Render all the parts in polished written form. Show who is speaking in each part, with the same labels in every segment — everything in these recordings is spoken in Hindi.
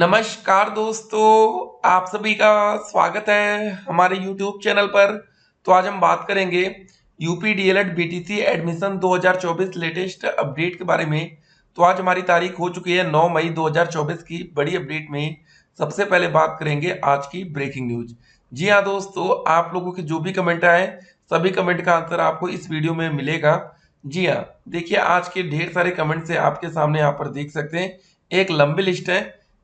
Speaker 1: नमस्कार दोस्तों, आप सभी का स्वागत है हमारे YouTube चैनल पर। तो आज हम बात करेंगे UP DElEd BTC admission 2024 latest update के बारे में। तो आज हमारी तारीख हो चुकी है 9 मई 2024 की। बड़ी अपडेट में सबसे पहले बात करेंगे आज की ब्रेकिंग न्यूज। जी हाँ दोस्तों, आप लोगों के जो भी कमेंट आए सभी कमेंट का आंसर आपको इस वीडियो में मिलेगा। जी हाँ, देखिए आज के ढेर सारे कमेंट से आपके सामने यहाँ पर देख सकते हैं, एक लंबी लिस्ट है,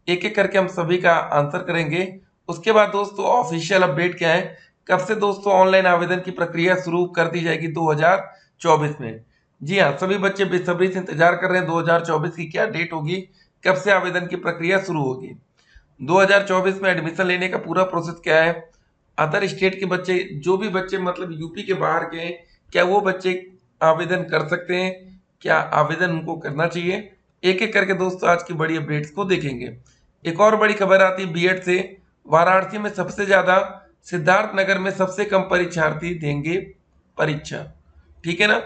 Speaker 1: एक एक करके हम सभी का आंसर करेंगे। उसके बाद दोस्तों ऑफिशियल अपडेट क्या है, कब से दोस्तों ऑनलाइन आवेदन की प्रक्रिया शुरू कर दी जाएगी 2024 में। जी हाँ, सभी बच्चे बेसब्री से इंतजार कर रहे हैं 2024 की क्या डेट होगी, कब से आवेदन की प्रक्रिया शुरू होगी। 2024 में एडमिशन लेने का पूरा प्रोसेस क्या है, अदर स्टेट के बच्चे, जो भी बच्चे मतलब यूपी के बाहर के हैं, क्या वो बच्चे आवेदन कर सकते हैं, क्या आवेदन उनको करना चाहिए, एक एक करके दोस्तों आज की बड़ी अपडेट्स को देखेंगे। एक और बड़ी खबर आती है बीएड से, वाराणसी में सबसे ज्यादा, सिद्धार्थ नगर में सबसे कम परीक्षार्थी देंगे परीक्षा। ठीक है ना।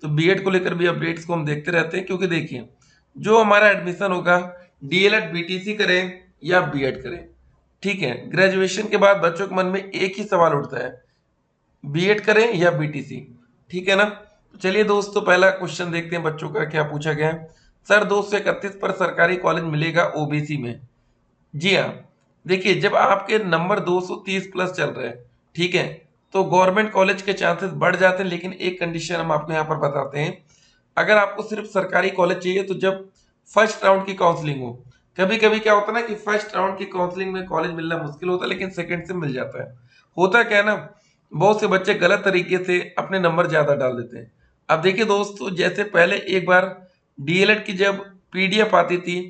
Speaker 1: तो बीएड को लेकर भी अपडेट्स को हम देखते रहते हैं, क्योंकि देखिए जो हमारा एडमिशन होगा, डीएलएड बीटीसी करें या बीएड करें, ठीक है, ग्रेजुएशन के बाद बच्चों के मन में एक ही सवाल उठता है, बीएड करें या बीटीसी। ठीक है ना। तो चलिए दोस्तों पहला क्वेश्चन देखते हैं बच्चों का क्या पूछा गया है। सर 231 पर सरकारी कॉलेज मिलेगा ओबीसी में। जी हाँ, देखिए जब आपके नंबर 230 प्लस चल रहे हैं, ठीक है, तो गवर्नमेंट कॉलेज के चांसेस बढ़ जाते हैं। लेकिन एक कंडीशन हम आपको यहाँ पर बताते हैं, अगर आपको सिर्फ सरकारी कॉलेज चाहिए तो जब फर्स्ट राउंड की काउंसलिंग हो, कभी कभी क्या होता है ना कि फर्स्ट राउंड की काउंसलिंग में कॉलेज मिलना मुश्किल होता है, लेकिन सेकंड से मिल जाता है। होता क्या है ना, बहुत से बच्चे गलत तरीके से अपने नंबर ज्यादा डाल देते हैं। अब देखिए दोस्तों, जैसे पहले एक बार डीएलएड की जब पीडीएफ आती थी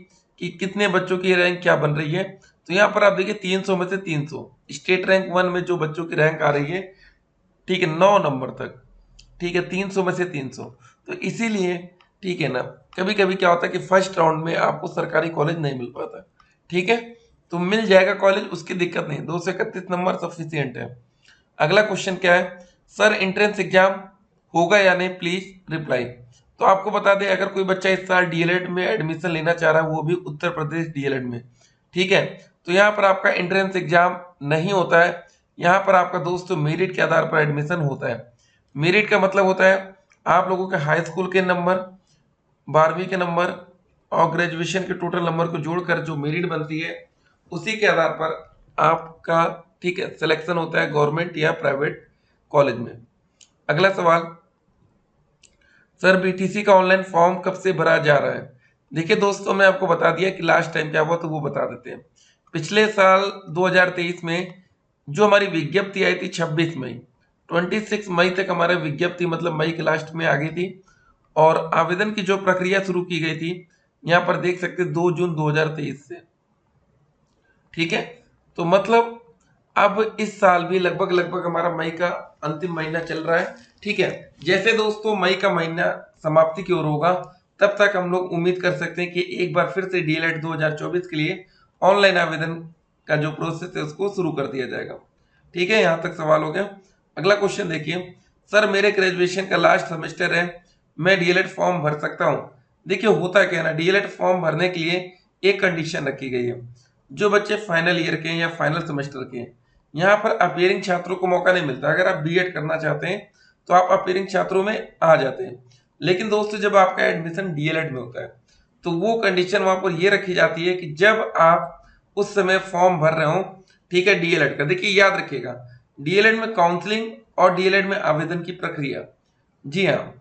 Speaker 1: कि कितने बच्चों की रैंक क्या बन रही है, तो यहाँ पर आप देखिए 300 में से 300 स्टेट रैंक 1 में जो बच्चों की रैंक आ रही है, ठीक है, 9 नंबर तक, ठीक है, 300 में से 300। तो इसीलिए ठीक है ना, कभी कभी क्या होता है कि फर्स्ट राउंड में आपको सरकारी कॉलेज नहीं मिल पाता। ठीक है, तो मिल जाएगा कॉलेज, उसकी दिक्कत नहीं, 231 नंबर सफिशियंट है। अगला क्वेश्चन क्या है, सर एंट्रेंस एग्जाम होगा या नहीं, प्लीज रिप्लाई। तो आपको बता दें, अगर कोई बच्चा इस साल डीएलएड में एडमिशन लेना चाह रहा है, वो भी उत्तर प्रदेश डीएलएड में, ठीक है, तो यहाँ पर आपका एंट्रेंस एग्जाम नहीं होता है। यहाँ पर आपका दोस्तों मेरिट के आधार पर एडमिशन होता है। मेरिट का मतलब होता है आप लोगों के हाई स्कूल के नंबर, 12वीं के नंबर और ग्रेजुएशन के टोटल नंबर को जोड़कर जो मेरिट बनती है, उसी के आधार पर आपका, ठीक है, सिलेक्शन होता है गवर्नमेंट या प्राइवेट कॉलेज में। अगला सवाल, सर बीटीसी का ऑनलाइन फॉर्म कब से भरा जा रहा है। देखिए दोस्तों, मैं आपको बता दिया कि लास्ट टाइम क्या हुआ, तो वो बता देते हैं। पिछले साल 2023 में जो हमारी विज्ञप्ति आई थी 26 मई, 26 मई तक हमारा विज्ञप्ति मतलब मई के लास्ट में आ गई थी, और आवेदन की जो प्रक्रिया शुरू की गई थी, यहाँ पर देख सकते 2 जून 2023 से। ठीक है, तो मतलब अब इस साल भी लगभग लगभग हमारा मई का अंतिम महीना चल रहा है। ठीक है, जैसे दोस्तों मई का महीना समाप्ति की ओर होगा, तब तक हम लोग उम्मीद कर सकते हैं कि एक बार फिर से डीएलएड 2024 के लिए ऑनलाइन आवेदन का जो प्रोसेस है उसको शुरू कर दिया जाएगा। ठीक है, यहाँ तक सवाल हो गया। अगला क्वेश्चन देखिए, सर मेरे ग्रेजुएशन का लास्ट सेमेस्टर है, मैं डीएलएड फॉर्म भर सकता हूँ। देखिए होता क्या है ना, डीएलएड फॉर्म भरने के लिए एक कंडीशन रखी गई है, जो बच्चे फाइनल ईयर के हैं या फाइनल सेमेस्टर के हैं, यहाँ पर अपीयरिंग छात्रों को मौका नहीं मिलता। अगर आप बीएड करना चाहते हैं तो आप अपीयरिंग छात्रों में आ जाते हैं। लेकिन दोस्तों जब आपका एडमिशन डीएलएड में होता है, तो वो कंडीशन वहां पर ये रखी जाती है कि जब आप उस समय फॉर्म भर रहे हो, ठीक है, डीएलएड का, देखिए याद रखिएगा, डीएलएड में काउंसलिंग और डीएलएड में आवेदन की प्रक्रिया, जी हाँ,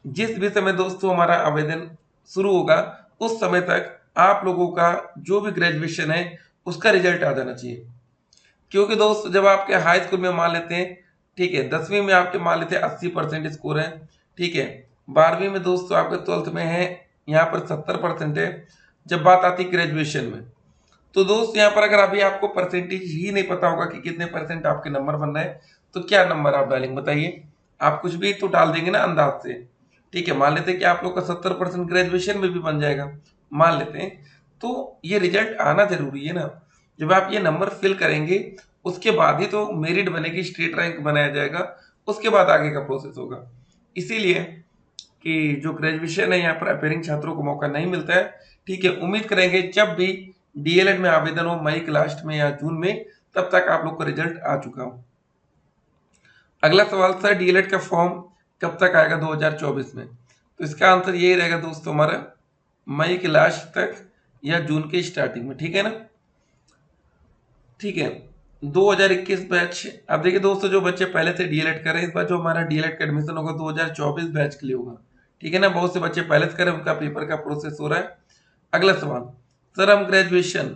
Speaker 1: जिस भी समय दोस्तों हमारा आवेदन शुरू होगा, उस समय तक आप लोगों का जो भी ग्रेजुएशन है उसका रिजल्ट आ जाना चाहिए। क्योंकि दोस्त जब आपके हाई स्कूल में मान लेते हैं, ठीक है, 10वीं में आपके मान लेते हैं 80% स्कोर है, ठीक है, 12वीं में दोस्तों आपके 12th में है यहाँ पर 70% है, जब बात आती है ग्रेजुएशन में, तो दोस्त यहाँ पर अगर अभी आपको परसेंटेज ही नहीं पता होगा कि कितने परसेंट आपके नंबर बन रहे हैं, तो क्या नंबर आप डालेंगे बताइए। आप कुछ भी तो डाल देंगे ना अंदाज से। ठीक है, मान लेते हैं कि आप लोग का 70% ग्रेजुएशन में भी बन जाएगा, मान लेते हैं, तो ये रिजल्ट आना जरूरी है ना। जब आप ये नंबर फिल करेंगे, उसके बाद ही तो मेरिट बनेगी, स्टेट रैंक बनाया जाएगा, उसके बाद आगे का प्रोसेस होगा। इसीलिए कि जो ग्रेजुएशन है यहाँ पर अपेयरिंग छात्रों को मौका नहीं मिलता है। ठीक है, उम्मीद करेंगे जब भी डीएलएड में आवेदन हो मई के लास्ट में या जून में, तब तक आप लोग का रिजल्ट आ चुका हो। अगला सवाल सर, डीएलएड का फॉर्म कब तक आएगा 2024 में? तो इसका आंसर यही रहेगा दोस्तों हमारा, मई के लास्ट तक या जून के स्टार्टिंग में, ठीक है ना। ठीक है, 2021 बैच। अब देखिए दोस्तों, जो बच्चे पहले से डीएलएड कर रहे हैं, इस बार जो हमारा डीएलएड का एडमिशन होगा 2024 बैच के लिए होगा, ठीक है ना। बहुत से बच्चे पहले से कर रहे हैं, उनका पेपर का प्रोसेस हो रहा है। अगला सवाल, सर हम ग्रेजुएशन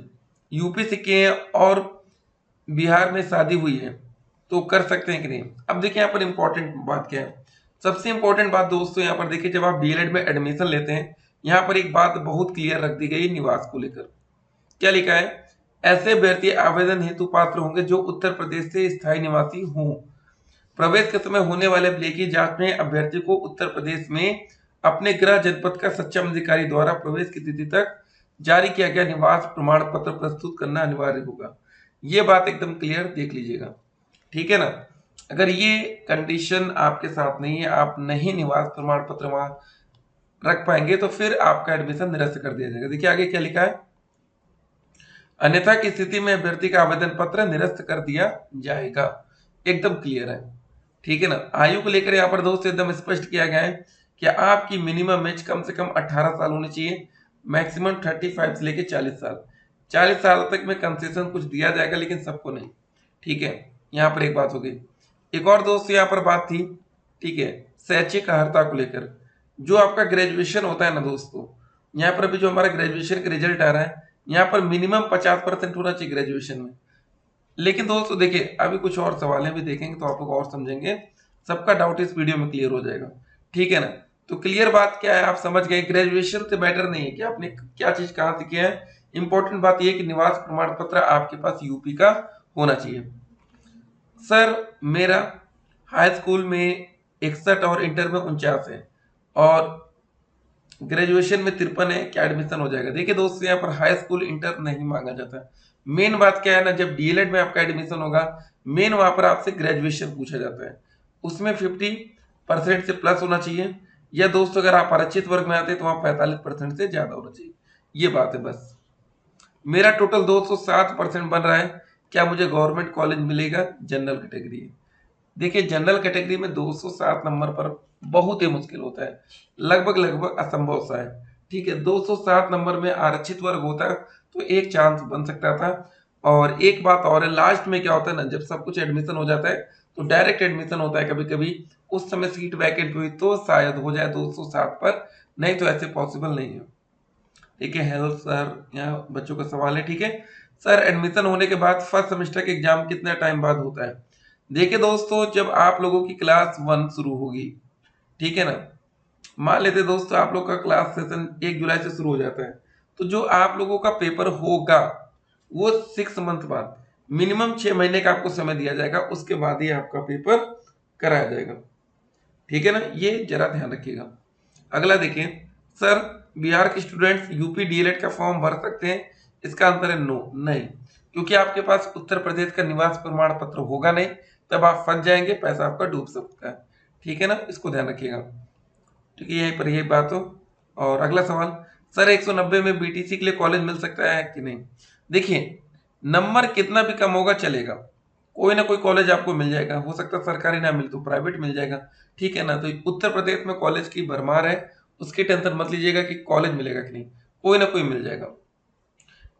Speaker 1: यूपी से किए हैं और बिहार में शादी हुई है, तो कर सकते हैं कि नहीं? अब देखिए यहाँ पर इंपॉर्टेंट बात क्या है। सबसे इंपॉर्टेंट बात दोस्तों यहाँ पर देखिए, जब आप डीएलएड में एडमिशन लेते हैं, यहाँ पर एक बात बहुत क्लियर रख दी गई निवास को लेकर। क्या लिखा है? ऐसे अभ्यर्थी आवेदन हेतु पात्र होंगे जो उत्तर प्रदेश से स्थायी निवासी हों। प्रवेश के समय होने वाले अभिलेख की जांच में अभ्यर्थी को उत्तर प्रदेश में अपने गृह जनपद का सक्षम अधिकारी द्वारा प्रवेश की तिथि तक जारी किया गया निवास प्रमाण पत्र प्रस्तुत करना अनिवार्य होगा। ये बात एकदम क्लियर देख लीजिएगा, ठीक है ना। अगर ये कंडीशन आपके साथ नहीं है, आप नहीं निवास प्रमाण पत्र वहां रख पाएंगे, तो फिर आपका एडमिशन निरस्त कर दिया जाएगा। देखिए आगे क्या लिखा है, अन्यथा की स्थिति में अभ्यर्थी का आवेदन पत्र निरस्त कर दिया जाएगा। एकदम क्लियर है, ठीक है ना। आयु को लेकर यहाँ पर दोस्तों एकदम स्पष्ट किया गया है कि आपकी मिनिमम एज कम से कम 18 साल होनी चाहिए, मैक्सिमम 35 से लेके 40 साल। 40 साल तक में कंसेशन कुछ दिया जाएगा, लेकिन सबको नहीं, ठीक है। यहाँ पर एक बात हो गई। एक और दोस्त यहाँ पर बात थी, ठीक है, शैक्षिक अर्हता को लेकर। जो आपका ग्रेजुएशन होता है ना दोस्तों, यहाँ पर अभी जो हमारा ग्रेजुएशन का रिजल्ट आ रहा है, यहाँ पर मिनिमम 50% होना चाहिए ग्रेजुएशन में। लेकिन दोस्तों देखिए, अभी कुछ और सवालें भी देखेंगे तो आप लोग और समझेंगे, सबका डाउट इस वीडियो में क्लियर हो जाएगा, ठीक है ना। तो क्लियर बात क्या है, आप समझ गए, ग्रेजुएशन से बेटर नहीं है कि आपने क्या चीज कहाँ से किया है। इंपॉर्टेंट बात यह कि निवास प्रमाण पत्र आपके पास यूपी का होना चाहिए। सर मेरा हाई स्कूल में 61 और इंटर में 49 है और ग्रेजुएशन में 53 है, क्या एडमिशन हो जाएगा? देखिए दोस्तों, यहाँ पर हाई स्कूल इंटर नहीं मांगा जाता। मेन बात क्या है ना, जब डीएलएड में आपका एडमिशन होगा, मेन वहां पर आपसे ग्रेजुएशन पूछा जाता है, उसमें 50% से प्लस होना चाहिए, या दोस्तों अगर आप आरक्षित वर्ग में आते हैं तो वहां 45% से ज्यादा होना चाहिए। ये बात है बस। मेरा टोटल 207% बन रहा है, क्या मुझे गवर्नमेंट कॉलेज मिलेगा? जनरल कैटेगरी है। देखिए जनरल कैटेगरी में 207 नंबर पर बहुत ही मुश्किल होता है, लगभग लगभग असंभव सा है, ठीक है। 207 नंबर में आरक्षित वर्ग होता तो एक चांस बन सकता था। और एक बात और है, लास्ट में क्या होता है ना, जब सब कुछ एडमिशन हो जाता है तो डायरेक्ट एडमिशन होता है कभी कभी, उस समय सीट वैकेंट हुई तो शायद हो जाए 207 पर, नहीं तो ऐसे पॉसिबल नहीं है, ठीक है। हेलो सर, यहाँ बच्चों का सवाल है, ठीक है। सर एडमिशन होने के बाद फर्स्ट सेमेस्टर के एग्जाम कितने टाइम बाद होता है? देखिए दोस्तों, जब आप लोगों की क्लास 1 शुरू होगी, ठीक है ना, मान लेते दोस्तों आप लोग का क्लास सेशन 1 जुलाई से शुरू हो जाता है, तो जो आप लोगों का पेपर होगा वो 6 मंथ बाद, मिनिमम 6 महीने का आपको समय दिया जाएगा, उसके बाद ही आपका पेपर कराया जाएगा, ठीक है ना। ये जरा ध्यान रखिएगा। अगला देखिए, सर बिहार के स्टूडेंट्स यूपी डीएलएड का फॉर्म भर सकते हैं? इसका आंसर है नो, नहीं, क्योंकि आपके पास उत्तर प्रदेश का निवास प्रमाण पत्र होगा नहीं, तब आप फंस जाएंगे, पैसा आपका डूब सकता है, ठीक है ना, इसको ध्यान रखिएगा, ठीक है। यहीं पर यही बात हो। और अगला सवाल, सर 190 में बीटीसी के लिए कॉलेज मिल सकता है कि नहीं? देखिए नंबर कितना भी कम होगा चलेगा, कोई ना कोई कॉलेज आपको मिल जाएगा, हो सकता है सरकारी ना मिल तो प्राइवेट मिल जाएगा, ठीक है ना। तो उत्तर प्रदेश में कॉलेज की भरमार है, उसकी टेंशन मत लीजिएगा कि कॉलेज मिलेगा कि नहीं, कोई ना कोई मिल जाएगा।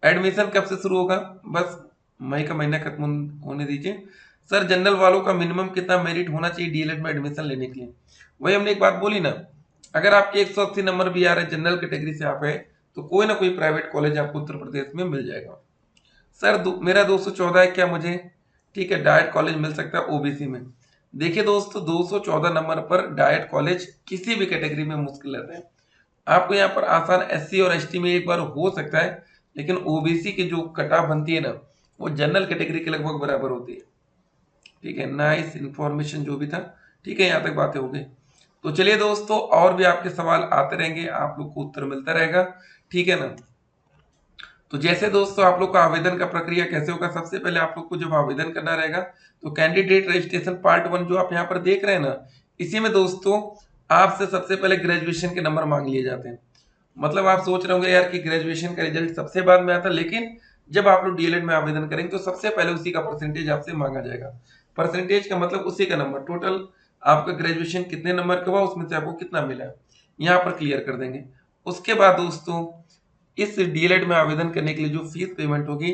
Speaker 1: एडमिशन कब से शुरू होगा? बस मई का महीना खत्म होने दीजिए। सर जनरल वालों का मिनिमम कितना मेरिट होना चाहिए डीएलएड में एडमिशन लेने के लिए? वही हमने एक बात बोली ना, अगर आपके 180 नंबर भी आ रहे हैं, जनरल कैटेगरी से आप है, तो कोई ना कोई प्राइवेट कॉलेज आपको उत्तर प्रदेश में मिल जाएगा। सर मेरा 214 है, क्या मुझे, ठीक है, डायट कॉलेज मिल सकता है ओबीसी में? देखिए दोस्तों, 214 नंबर पर डायट कॉलेज किसी भी कैटेगरी में मुश्किल रहता है। आपको यहाँ पर आसान एससी और एसटी में एक बार हो सकता है, लेकिन ओबीसी की जो कटाव बनती है ना, वो जनरल कैटेगरी के लगभग बराबर होती है, ठीक है। नाइस इन्फॉर्मेशन जो भी था, ठीक है, यहाँ तक बातें हो गई। तो चलिए दोस्तों, और भी आपके सवाल आते रहेंगे, आप लोग को उत्तर मिलता रहेगा, ठीक है ना। तो जैसे दोस्तों आप लोग का आवेदन का प्रक्रिया कैसे होगा, सबसे पहले आप लोग को जब आवेदन करना रहेगा, तो कैंडिडेट रजिस्ट्रेशन पार्ट 1 जो आप यहाँ पर देख रहे हैं ना, इसी में दोस्तों आपसे सबसे पहले ग्रेजुएशन के नंबर मांग लिए जाते हैं। मतलब आप सोच रहे होंगे यार कि ग्रेजुएशन का रिजल्ट सबसे बाद में आता है, लेकिन जब आप लोग डीएलएड में आवेदन करेंगे तो सबसे पहले उसी का परसेंटेज आपसे मांगा जाएगा। परसेंटेज का मतलब उसी का नंबर, टोटल आपका ग्रेजुएशन कितने नंबर का हुआ उसमें से आपको कितना मिला है, यहाँ पर क्लियर कर देंगे। उसके बाद दोस्तों इस डीएलएड में आवेदन करने के लिए जो फीस पेमेंट होगी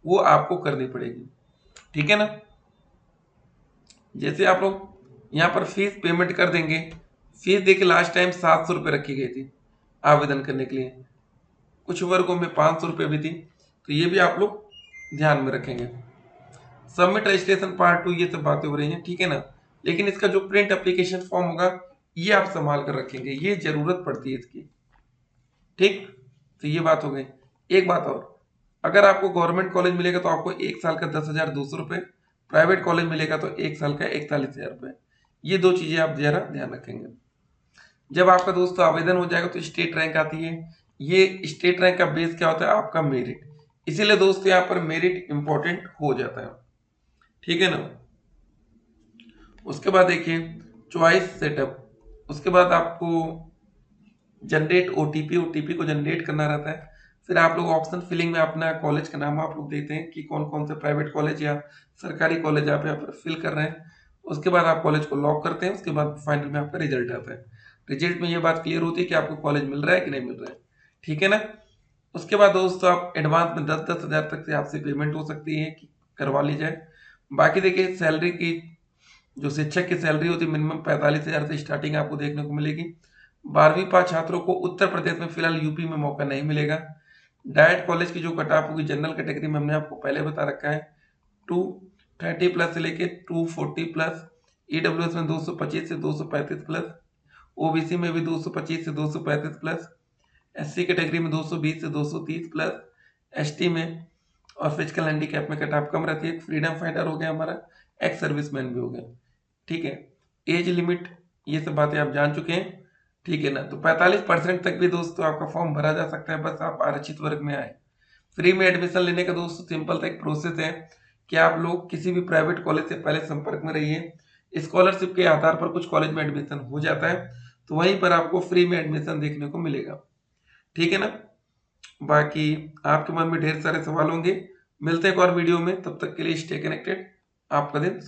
Speaker 1: वो आपको करनी पड़ेगी, ठीक है ना। जैसे आप लोग यहाँ पर फीस पेमेंट कर देंगे, फीस देखिए लास्ट टाइम 700 रुपये रखी गई थी आवेदन करने के लिए, कुछ वर्गों में 500 रुपये भी थी, तो ये भी आप लोग ध्यान में रखेंगे। सबमिट रजिस्ट्रेशन पार्ट 2 ये सब बातें हो रही हैं, ठीक है ना। लेकिन इसका जो प्रिंट एप्लीकेशन फॉर्म होगा ये आप संभाल कर रखेंगे, ये जरूरत पड़ती है इसकी, ठीक। तो ये बात हो गई। एक बात और, अगर आपको गवर्नमेंट कॉलेज मिलेगा तो आपको 1 साल का 10,200 रुपये, प्राइवेट कॉलेज मिलेगा तो 1 साल का 41,000 रुपये। ये दो चीजें आप जरा ध्यान रखेंगे। जब आपका दोस्तों आवेदन हो जाएगा तो स्टेट रैंक आती है, ये स्टेट रैंक का बेस क्या होता है, आपका मेरिट। इसीलिए दोस्तों यहाँ पर मेरिट इंपॉर्टेंट हो जाता है, ठीक है ना। उसके बाद देखिए चॉइस सेटअप, उसके बाद आपको जनरेट ओटीपी, ओटीपी को जनरेट करना रहता है। फिर आप लोग ऑप्शन फिलिंग में अपना कॉलेज का नाम आप लोग देते हैं कि कौन कौन से प्राइवेट कॉलेज या सरकारी कॉलेज आप यहाँ पर फिल कर रहे हैं। उसके बाद आप कॉलेज को लॉक करते हैं, उसके बाद फाइनल में आपका रिजल्ट आता है। रिजल्ट में ये बात क्लियर होती है कि आपको कॉलेज मिल रहा है कि नहीं मिल रहा है, ठीक है ना। उसके बाद दोस्तों आप एडवांस में 10-10 हज़ार तक से आपसे पेमेंट हो सकती है कि करवा ली जाए। बाकी देखिए सैलरी की, जो शिक्षक की सैलरी होती है मिनिमम 45,000 से स्टार्टिंग आपको देखने को मिलेगी। 12वीं पास छात्रों को उत्तर प्रदेश में फिलहाल यूपी में मौका नहीं मिलेगा। डायट कॉलेज की जो कट ऑफ होगी जनरल कैटेगरी में हमने आपको पहले बता रखा है 230 प्लस से लेके 240 प्लस, ईडब्ल्यूएस में 225 से 235 प्लस, ओबीसी में भी 225 से 235 प्लस, एससी कैटेगरी में 220 से 230 प्लस, एसटी में और फिजिकल हैंडीकैप में कट ऑफ कम रहती है। फ्रीडम फाइटर हो गया हमारा, एक्स सर्विसमैन भी हो गया, ठीक है। एज लिमिट ये सब बातें आप जान चुके हैं, ठीक है ना। तो 45% तक भी दोस्तों आपका फॉर्म भरा जा सकता है, बस आप आरक्षित वर्ग में आए। फ्री में एडमिशन लेने का दोस्तों सिंपल सा एक प्रोसेस है कि आप लोग किसी भी प्राइवेट कॉलेज से पहले संपर्क में रहिए। स्कॉलरशिप के आधार पर कुछ कॉलेज में एडमिशन हो जाता है, तो वहीं पर आपको फ्री में एडमिशन देखने को मिलेगा, ठीक है ना। बाकी आपके मन में ढेर सारे सवाल होंगे, मिलते हैं एक और वीडियो में, तब तक के लिए स्टे कनेक्टेड। आपका दिन